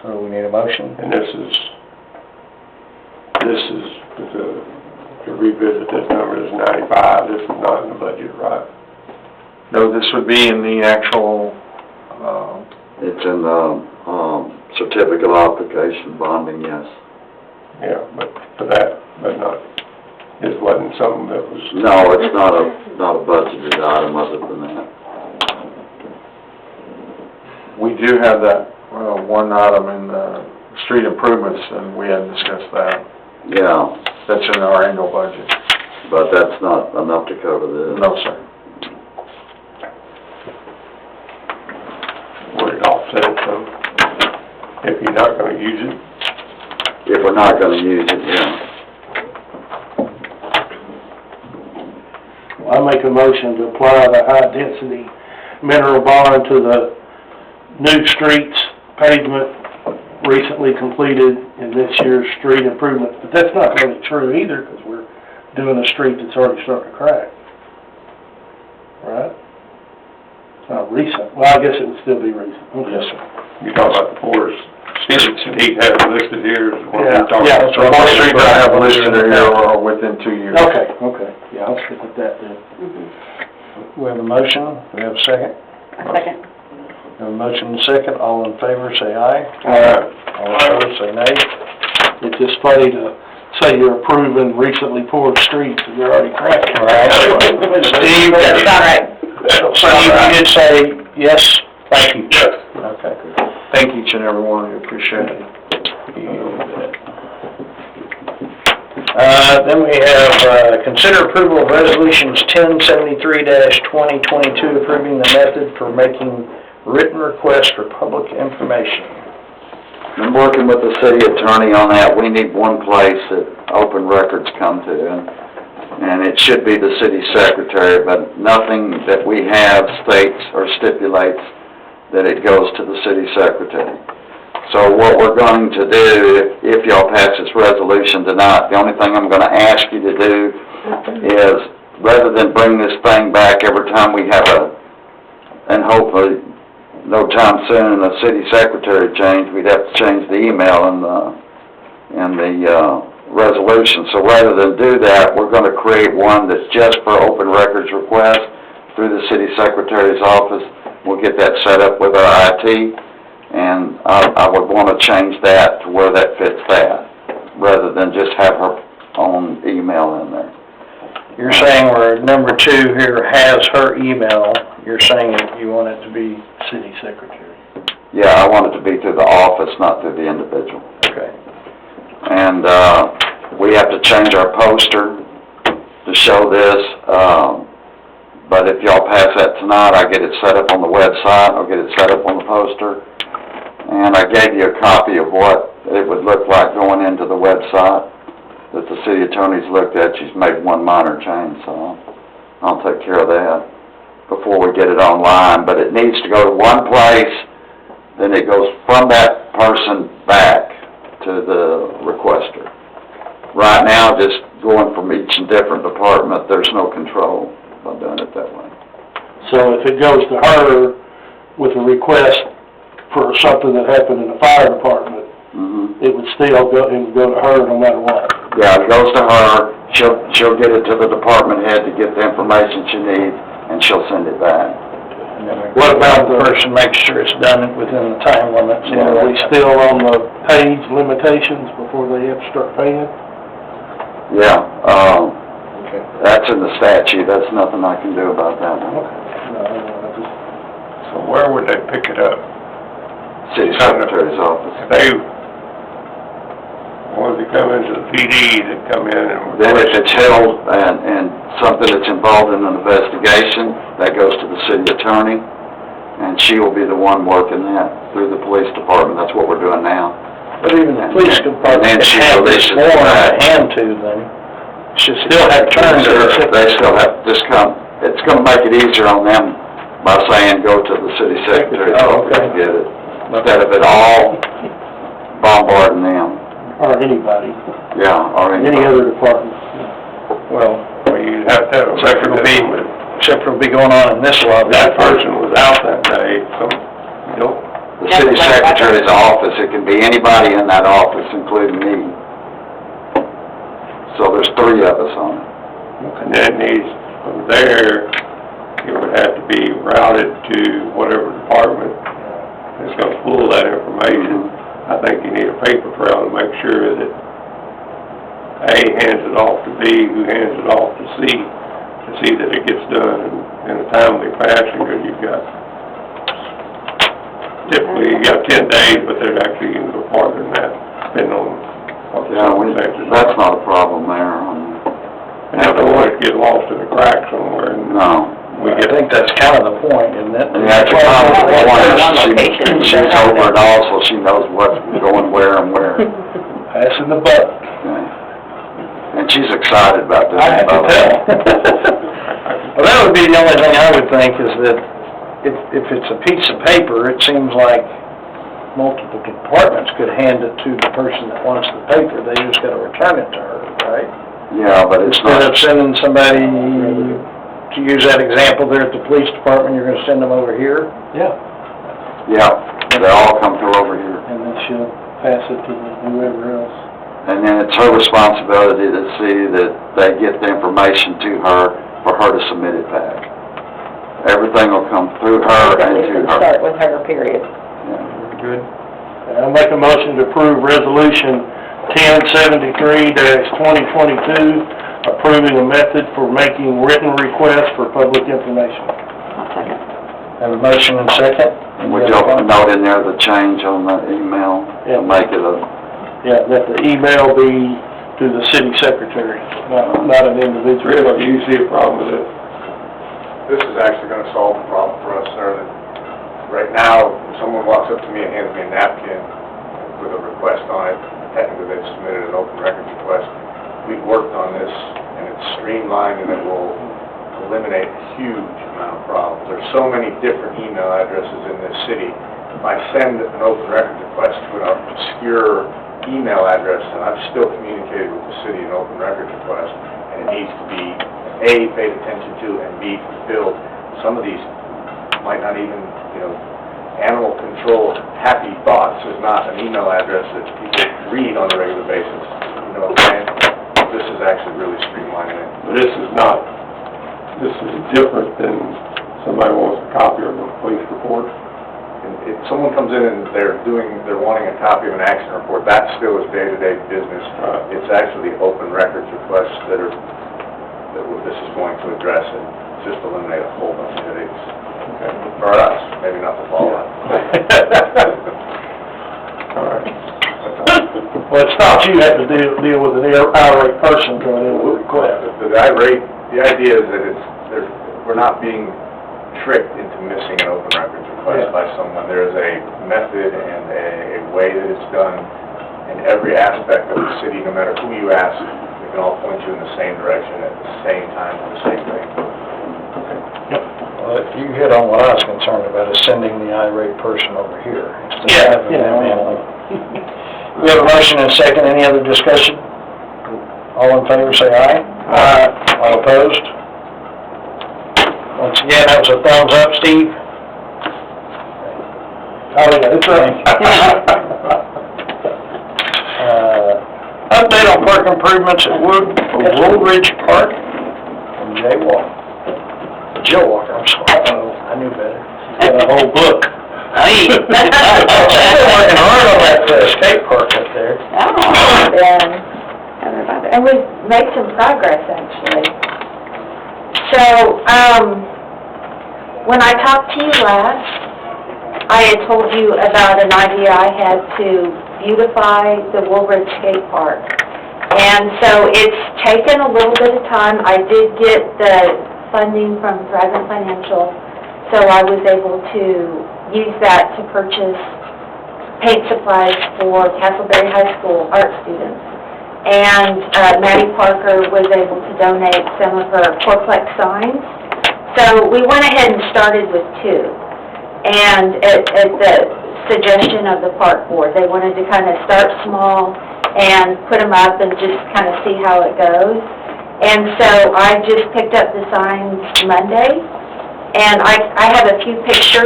So we need a motion? And this is to revisit this number, this 95, this is not in the budget, right? No, this would be in the actual, It's in the, certificate of application bonding, yes. Yeah, but for that, but not, this wasn't something that was... No, it's not a budgeted item other than that. we do have that, one item in the street improvements, and we hadn't discussed that. Yeah, That's in our annual budget. but that's not enough to cover this. No, sir. Would it offset it some, if you're not gonna use it? If we're not gonna use it, yeah. I make a motion to apply the high-density mineral bond to the new streets pavement recently completed in this year's street improvement. But that's not really true either, because we're doing a street that's already starting to crack. Right? It's not recent. Well, I guess it would still be recent. Okay. Yes, sir. You're talking about the forest streets, and he has listed here is what Yeah, we're talking yeah, about. that's right. Most streets I have listed here are within 2 years. Okay, yeah, I'll stick with that then. We have a motion, we have a second. A second. We have a motion and a second, all in favor say aye. Aye. All opposed say nay. It's just funny to say you're approving recently poured streets and they're already cracking. Steve, That's not right. Steve, you did say yes? Thank you. Yes. Okay. Thank each and every one, we appreciate it. Then we have, consider approval of resolutions 1073-2022 approving the method for making written requests for public information. I'm working with the city attorney on that. We need one place that open records come to, and it should be the city secretary, but nothing that we have states or stipulates that it goes to the city secretary. So what we're going to do, if y'all pass this resolution tonight, the only thing I'm gonna ask you to do is, rather than bring this thing back every time we have and hopefully no time soon, a city secretary change, we'd have to change the email and the resolution. So rather than do that, we're gonna create one that's just for open records requests through the city secretary's office. We'll get that set up with our IT, and I would want to change that to where that fits that, rather than just have her own email in there. You're saying where number 2 here has her email, you're saying that you want it to be city secretary. Yeah, I want it to be through the office, not through the individual. Okay. And we have to change our poster to show this, but if y'all pass that tonight, I get it set up on the website, I'll get it set up on the poster. And I gave you a copy of what it would look like going into the website that the city attorney's looked at. She's made one minor change, so I'll take care of that before we get it online. But it needs to go to one place, then it goes from that person back to the requester. Right now, just going from each and different department, there's no control by doing it that way. So if it goes to her with a request for something that happened in the fire department, it would still go, it would go to her no matter what. Yeah, it goes to her, she'll get it to the department head to get the information she needs, and she'll send it back. What about the person makes sure it's done within the time limits? Yeah. Are we still on the page limitations before they have to start paying? Yeah, Okay. that's in the statute, that's nothing I can do about that one. So where would they pick it up? City Secretary's office. If they, or they come into the PD, that come in and... Then if it's held and something that's involved in an investigation, that goes to the city attorney, and she will be the one working that through the police department. That's what we're doing now. But even the police department And then she can have this releases form that. to hand to them. Should still have turned to the secretary. They still have to just come, it's gonna make it easier on them by saying, go to the city secretary's office to get it, instead of it all bombarding them. Or anybody, Yeah, or any other department. Well, you have to have a record of it. Except for it'll be going on in this lobby. That person was out that day, so, The city secretary's office, it can be anybody in that office, including me. So there's 3 of us on it. And that needs, from there, it would have to be routed to whatever department is gonna pull that information. I think you need a paper trail to make sure that A hands it off to B, who hands it off to C, to see that it gets done in a timely fashion, because you've got, typically you got 10 days, but there's actually even go farther than that, depending on what the circumstances are. That's not a problem there. And I don't want it to get lost in a crack somewhere, and No. I think that's kind of the point, isn't it? And that's a common point, she's over it all, so she knows what's going where and where. Passing the buck. Okay. And she's excited about this. I have to tell. Well, that would be the only thing I would think, is that if it's a piece of paper, it seems like multiple departments could hand it to the person that wants the paper. They just gotta return it to her, right? Yeah, but it's Instead not, of sending somebody, to use that example there at the police department, you're gonna send them over here? Yeah. yeah, they all come through over here. And then she'll pass it to whoever else. And then it's her responsibility to see that they get the information to her for her to submit it back. Everything will come through her and to her. Start with her, period. Yeah. Good. I'll make a motion to approve resolution 1073-2022, approving a method for making written requests for public information. I'll second. Have a motion and second? Would you note in there the change on the email to make it a... Yeah, that the email be to the city secretary, not an individual. Chris, do you see a problem with it? This is actually gonna solve the problem for us, sir, that right now, if someone walks up to me and hands me a napkin with a request on it, technically they've submitted an open records request. We've worked on this, and it's streamlined, and it will eliminate a huge amount of problems. There's so many different email addresses in this city. If I send an open records request to an obscure email address, and I've still communicated with the city an open records request, and it needs to be, A, paid attention to, and B, fulfilled. Some of these might not even, animal control happy thoughts is not an email address that people read on a regular basis. You know what I'm saying? This is actually really streamlining it. But this is different than somebody wants a copy of a police report. And if someone comes in and they're wanting a copy of an accident report, that still is day-to-day business. It's actually open records requests that this is going to address and just eliminate a whole bunch of headaches. Okay. For us, maybe not the fallout. All right. Well, it's not you have to deal with an irate person coming in with a request. The idea is that we're not being tricked into missing an open records request by someone. There is a method and a way that it's done in every aspect of the city, no matter who you ask. We can all point you in the same direction at the same time for the same thing. Well, you hit on what I was concerned about, is sending the irate person over here. Instead of having them handle it. We have a motion and a second. Any other discussion? All in favor, say aye. Aye. All opposed? Once again, that was a thumbs up, Steve. Oh, yeah, that's right. Update on park improvements at Woolridge Park from Jay Walker. Jill Walker, I'm sorry. I knew better. Got a whole book. Hey. She's been working hard on that skate park up there. Oh, yeah. And we've made some progress, actually. So, when I talked to you last, I had told you about an idea I had to beautify the Woolridge Skate Park. And so it's taken a little bit of time. I did get the funding from Thrivent Financial, so I was able to use that to purchase paint supplies for Castleberry High School art students. And Maddie Parker was able to donate some of her fourplex signs. So we went ahead and started with 2. And at the suggestion of the park board, they wanted to kind of start small and put them up and just kind of see how it goes. And so I just picked up the signs Monday, and I have a few pictures